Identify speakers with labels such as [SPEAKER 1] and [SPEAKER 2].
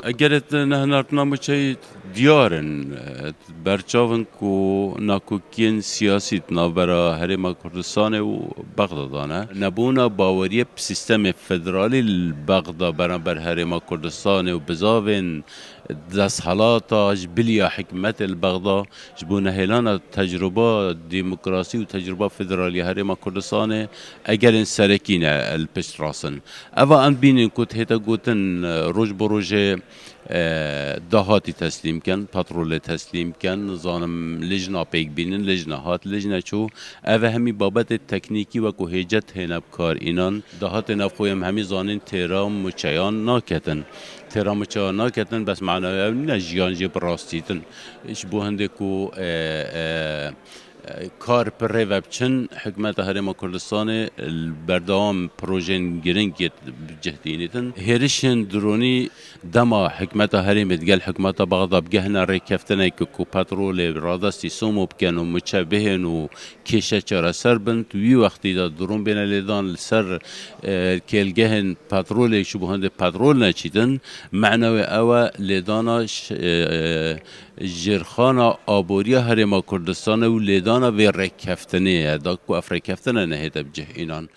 [SPEAKER 1] اگرت نهنرتنا مچه دیارن برچاون کو ناکوکین سیاسی نابرا هرما کردستان و بغدادانه نبونا باوری سیستم فدرالی بغداد برابر هرما کردستان و بزاوین دست حالات جبلیا حکمت البغداد جبونه هلان تجربه ديمقراطي وتجربه فدراليه هرما كردستان اگر سرکینه الپشت راسن اوا ام بینین کت هتا گوتن روز بروژه دهاتی تسلیم کن پترول تسلیم کن زانم لجنا پیک بینن لجنا هات لجنا چو اوه همی بابت تکنیکی و که هیجت هنب کار اینان دهات نفخویم همی زانین تیرام مچیان ناکتن تیرام مچیان ناکتن بس معنی نه جیان جب راستیتن اش بو هنده کو کار پر و بچن حکمت هرما کردستان بردام پروژن گرنگ جهدینیتن هرشن درونی دما حکمت هرم دگل حکمت بغداد بگهنا رکفتنه که کو پترول رادستی سومو بکن و مچبهن و کشه چرا سر بند وی وقتی دا درون بین لیدان سر کلگهن پترول شبهند پترول نچیدن معنوی او لیداناش جرخانا آبوریا هرما کردستان و لیدانا و رکفتنه دا کو افرکفتنه نهیده بجه اینان